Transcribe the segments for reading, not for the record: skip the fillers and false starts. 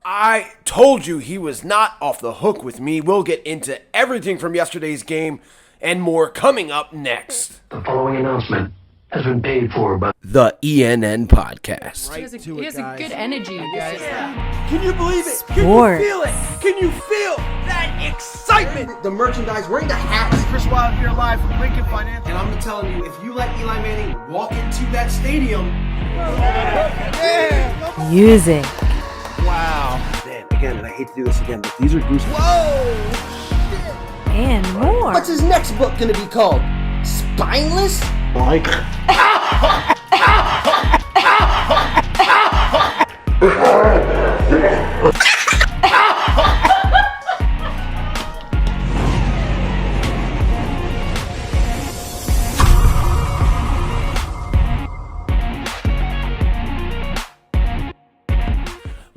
I told you he was not off the hook with me. We'll get into everything from yesterday's game and more coming up next. The following announcement has been paid for by the ENN Podcast. He has a good energy, guys. Can you believe it? Can Sports. you feel it? Can you feel that excitement? The merchandise, wearing the hats. Chris Wilde here live from Lincoln Financial. And I'm telling you, if you let Eli Manning walk into that stadium. Music. Wow. Man, again, and I hate to do this again, but these are goosebumps. Whoa! And more. What's his next book gonna be called? Spineless? like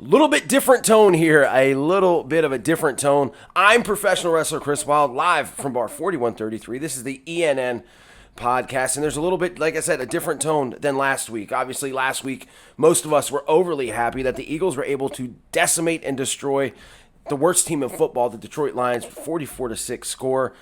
Little bit different tone here, a little bit of a different tone. I'm professional wrestler Chris Wilde, live from bar 4133. This is the ENN Podcast, and there's a little bit, like I said, a different tone than last week. Obviously, last week, most of us were overly happy that the Eagles were able to decimate and destroy the worst team in football, the Detroit Lions, 44-6 score.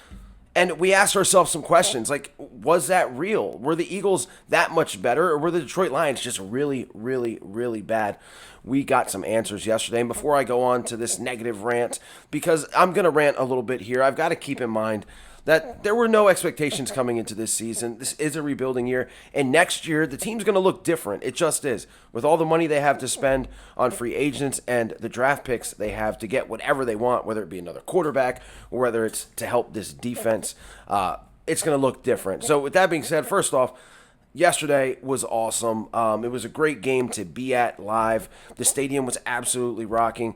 And we asked ourselves some questions, like, was that real? Were the Eagles that much better, or were the Detroit Lions just really, really, really bad? We got some answers yesterday. And before I go on to this negative rant, because I'm going to rant a little bit here, I've got to keep in mind that there were no expectations coming into this season. This is a rebuilding year, and next year the team's going to look different. It just is. With all the money they have to spend on free agents and the draft picks they have to get whatever they want, whether it be another quarterback or whether it's to help this defense, it's going to look different. So with that being said, first off, yesterday was awesome. It was a great game to be at live. The stadium was absolutely rocking.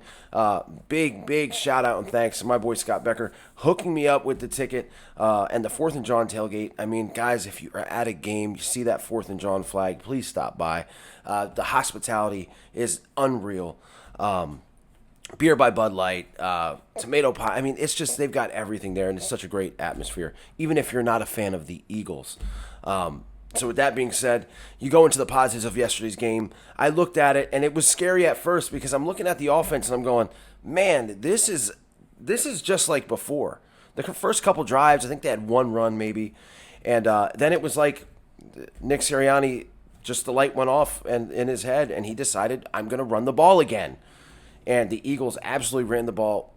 Big shout out and thanks to my boy Scott Becker hooking me up with the ticket and the 4th and John tailgate. I mean, guys, if you are at a game, you see that 4th and John flag, please stop by. The hospitality is unreal. Beer by Bud Light, tomato pie. I mean, it's just, they've got everything there, and it's such a great atmosphere, even if you're not a fan of the Eagles. So with that being said, you go into the positives of yesterday's game. I looked at it, and it was scary at first because I'm looking at the offense, and I'm going, man, this is just like before. The first couple drives, I think they had one run maybe, and then it was like Nick Sirianni, just the light went off in his head, and he decided, I'm going to run the ball again. And the Eagles absolutely ran the ball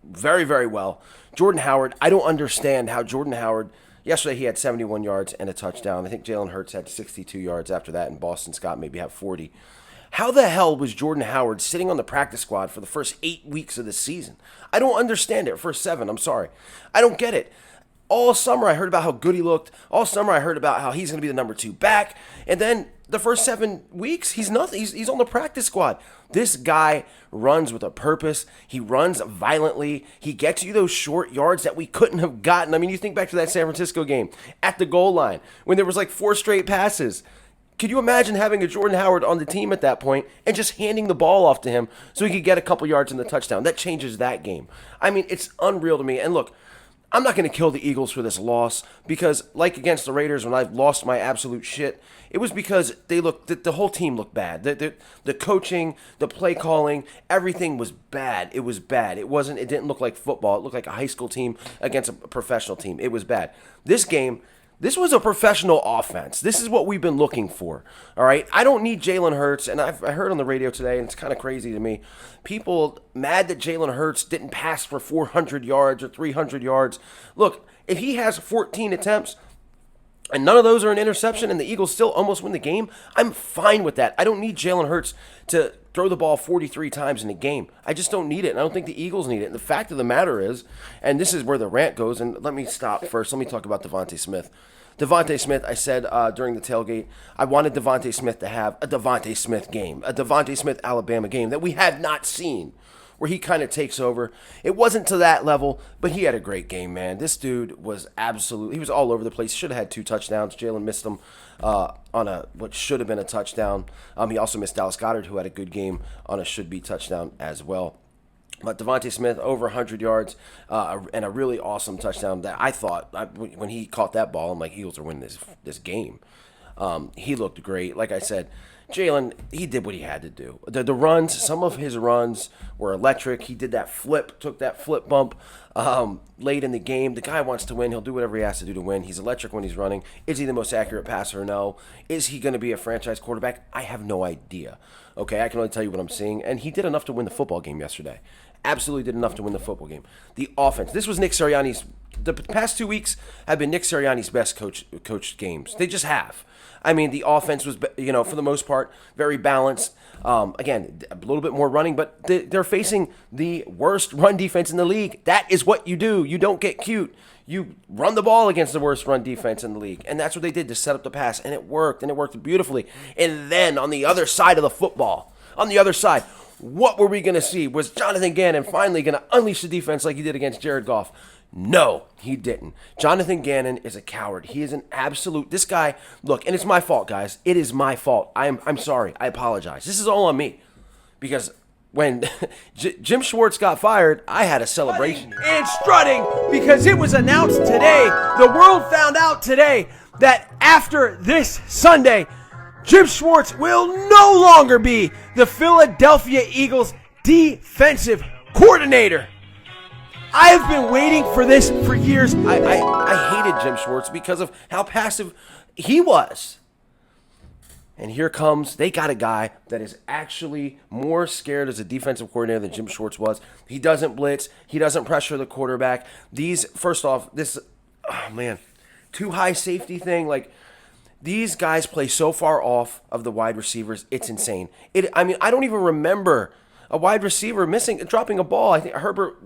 very, very well. Jordan Howard, I don't understand how Jordan Howard, yesterday he had 71 yards and a touchdown. I think Jalen Hurts had 62 yards after that, and Boston Scott maybe had 40. How the hell was Jordan Howard sitting on the practice squad for the first 8 weeks of the season? I don't understand it. First 7, I'm sorry. I don't get it. All summer I heard about how good he looked. All summer I heard about how he's going to be the number 2 back. And then the first 7 weeks, he's nothing. He's on the practice squad. This guy runs with a purpose. He runs violently. He gets you those short yards that we couldn't have gotten. I mean, you think back to that San Francisco game at the goal line when there was like 4 straight passes. Could you imagine having a Jordan Howard on the team at that point and just handing the ball off to him so he could get a couple yards in the touchdown? That changes that game. I mean, it's unreal to me. And look, I'm not going to kill the Eagles for this loss because, like against the Raiders, when I've lost my absolute shit, it was because the whole team looked bad. The coaching, the play calling, everything was bad. It was bad. It didn't look like football. It looked like a high school team against a professional team. It was bad. This game, this was a professional offense. This is what we've been looking for, all right? I don't need Jalen Hurts, and I heard on the radio today, and it's kind of crazy to me, people mad that Jalen Hurts didn't pass for 400 yards or 300 yards. Look, if he has 14 attempts and none of those are an interception and the Eagles still almost win the game, I'm fine with that. I don't need Jalen Hurts to throw the ball 43 times in a game. I just don't need it, and I don't think the Eagles need it. And the fact of the matter is, and this is where the rant goes, and let me stop first. Let me talk about Devontae Smith. Devontae Smith, I said during the tailgate, I wanted Devontae Smith to have a Devontae Smith game, a Devontae Smith Alabama game that we have not seen, where he kind of takes over. It wasn't to that level, but he had a great game, man. This dude was he was all over the place. Should have had 2 touchdowns. Jalen missed him on what should have been a touchdown. He also missed Dallas Goedert, who had a good game on a should-be touchdown as well. But Devontae Smith, over 100 yards and a really awesome touchdown that I thought, when he caught that ball, I'm like, Eagles are winning this game. He looked great. Like I said, Jalen, he did what he had to do. The runs, some of his runs were electric. He did that flip, took that flip bump late in the game. The guy wants to win. He'll do whatever he has to do to win. He's electric when he's running. Is he the most accurate passer? No. Is he going to be a franchise quarterback? I have no idea. Okay, I can only tell you what I'm seeing. And he did enough to win the football game yesterday. Absolutely did enough to win the football game. The offense. This was Nick Sirianni's. The past 2 weeks have been Nick Sirianni's best coached games. They just have. I mean, the offense was, for the most part, very balanced. Again, a little bit more running, but they're facing the worst run defense in the league. That is what you do. You don't get cute. You run the ball against the worst run defense in the league. And that's what they did to set up the pass. And it worked beautifully. And then on the other side of the football, what were we going to see? Was Jonathan Gannon finally going to unleash the defense like he did against Jared Goff? No, he didn't. Jonathan Gannon is a coward. He is an absolute. This guy, look, and it's my fault, guys. It is my fault. I'm sorry. I apologize. This is all on me. Because when Jim Schwartz got fired, I had a celebration. And strutting because it was announced today. The world found out today that after this Sunday, Jim Schwartz will no longer be the Philadelphia Eagles defensive coordinator. I have been waiting for this for years. I hated Jim Schwartz because of how passive he was. And here comes, they got a guy that is actually more scared as a defensive coordinator than Jim Schwartz was. He doesn't blitz. He doesn't pressure the quarterback. First off, too high safety thing, these guys play so far off of the wide receivers, it's insane. I don't even remember a wide receiver dropping a ball. I think Herbert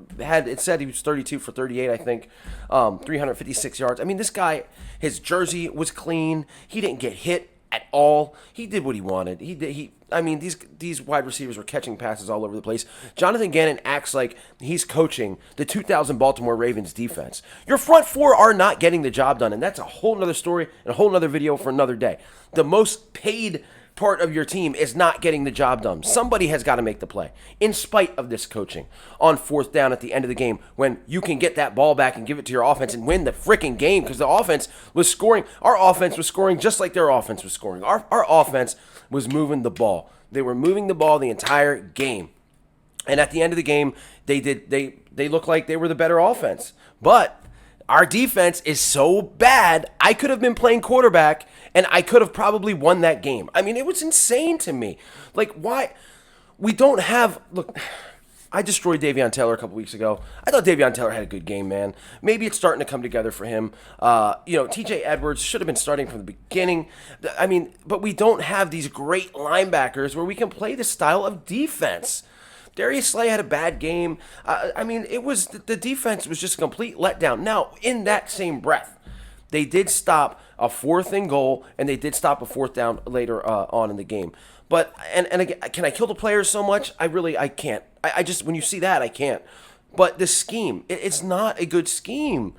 said he was 32 for 38, I think, 356 yards. I mean, this guy, his jersey was clean. He didn't get hit at all. He did what he wanted. These wide receivers were catching passes all over the place. Jonathan Gannon acts like he's coaching the 2000 Baltimore Ravens defense. Your front four are not getting the job done, and that's a whole nother story and a whole nother video for another day. The most paid part of your team is not getting the job done. Somebody has got to make the play, in spite of this coaching, on fourth down at the end of the game when you can get that ball back and give it to your offense and win the freaking game because the offense was scoring. Our offense was scoring just like their offense was scoring. Our offense was moving the ball. They were moving the ball the entire game. And at the end of the game, they looked like they were the better offense. But our defense is so bad, I could have been playing quarterback, and I could have probably won that game. I mean, it was insane to me. Why? We don't have... Look, I destroyed Davion Taylor a couple weeks ago. I thought Davion Taylor had a good game, man. Maybe it's starting to come together for him. TJ Edwards should have been starting from the beginning. But we don't have these great linebackers where we can play this style of defense. Darius Slay had a bad game. The defense was just a complete letdown. Now, in that same breath, they did stop a 4th and goal, and they did stop a 4th down later on in the game. But, and again, can I kill the players so much? I can't. I just, when you see that, I can't. But the scheme, it's not a good scheme.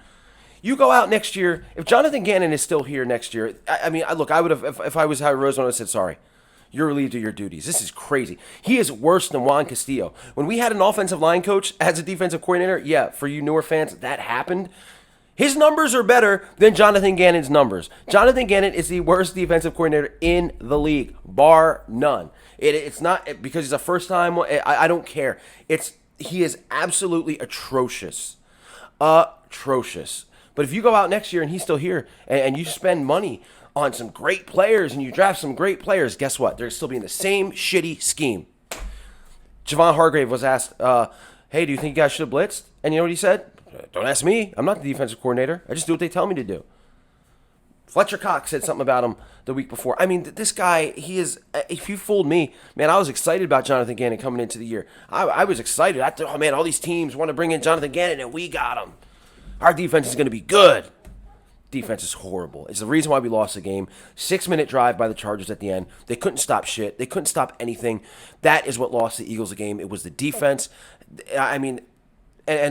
You go out next year, if Jonathan Gannon is still here next year, I would have, if I was Howie Roseman, I would have said, sorry. You're relieved of your duties. This is crazy. He is worse than Juan Castillo. When we had an offensive line coach as a defensive coordinator, yeah, for you newer fans, that happened. His numbers are better than Jonathan Gannon's numbers. Jonathan Gannon is the worst defensive coordinator in the league, bar none. It's not because he's a first-time. I don't care. He is absolutely atrocious. Atrocious. But if you go out next year and he's still here and you spend money on some great players and you draft some great players, guess what? They're still being the same shitty scheme. Javon Hargrave was asked, hey, do you think you guys should have blitzed? And you know what he said? Don't ask me. I'm not the defensive coordinator. I just do what they tell me to do. Fletcher Cox said something about him the week before. This guy, he is, if you fooled me, man, I was excited about Jonathan Gannon coming into the year. I was excited. I thought, oh, man, all these teams want to bring in Jonathan Gannon, and we got him. Our defense is going to be good. Defense is horrible. It's the reason why we lost the game. 6-minute drive by the Chargers at the end. They couldn't stop shit. They couldn't stop anything. That is what lost the Eagles the game. It was the defense. And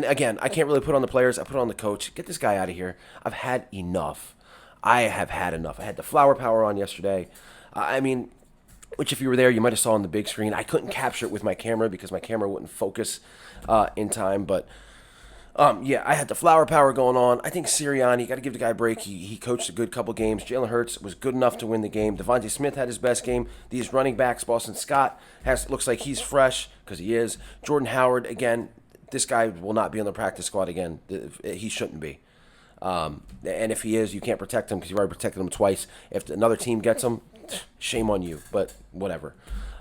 again, I can't really put on the players. I put on the coach. Get this guy out of here. I've had enough. I have had enough. I had the flower power on yesterday. Which if you were there, you might have saw on the big screen. I couldn't capture it with my camera because my camera wouldn't focus in time. But Yeah, I had the flower power going on. I think Sirianni, got to give the guy a break. He coached a good couple games. Jalen Hurts was good enough to win the game. Devontae Smith had his best game. These running backs, Boston Scott, looks like he's fresh, because he is. Jordan Howard, again, this guy will not be on the practice squad again. He shouldn't be. And if he is, you can't protect him because you already protected him twice. If another team gets him, shame on you, but whatever.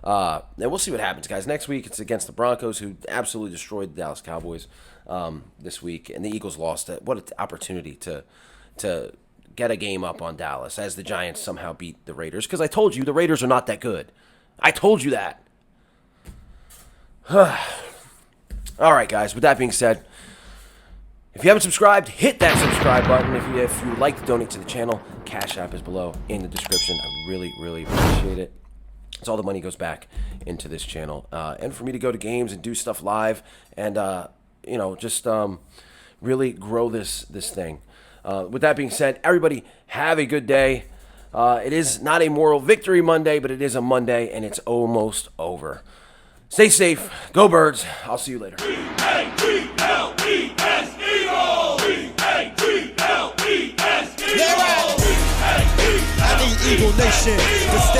And we'll see what happens, guys. Next week, it's against the Broncos, who absolutely destroyed the Dallas Cowboys this week, and the Eagles lost it. What an opportunity to get a game up on Dallas as the Giants somehow beat the Raiders, because I told you the Raiders are not that good. I told you that. All right, guys, with that being said, if you haven't subscribed, hit that subscribe button. If you would like to donate to the channel, Cash App is below in the description. I really, really appreciate it. It's all the money goes back into this channel. And for me to go to games and do stuff live and, just really grow this thing. With that being said, everybody have a good day. It is not a moral victory Monday, but it is a Monday, and it's almost over. Stay safe. Go Birds. I'll see you later. I need Eagle Nation to stand.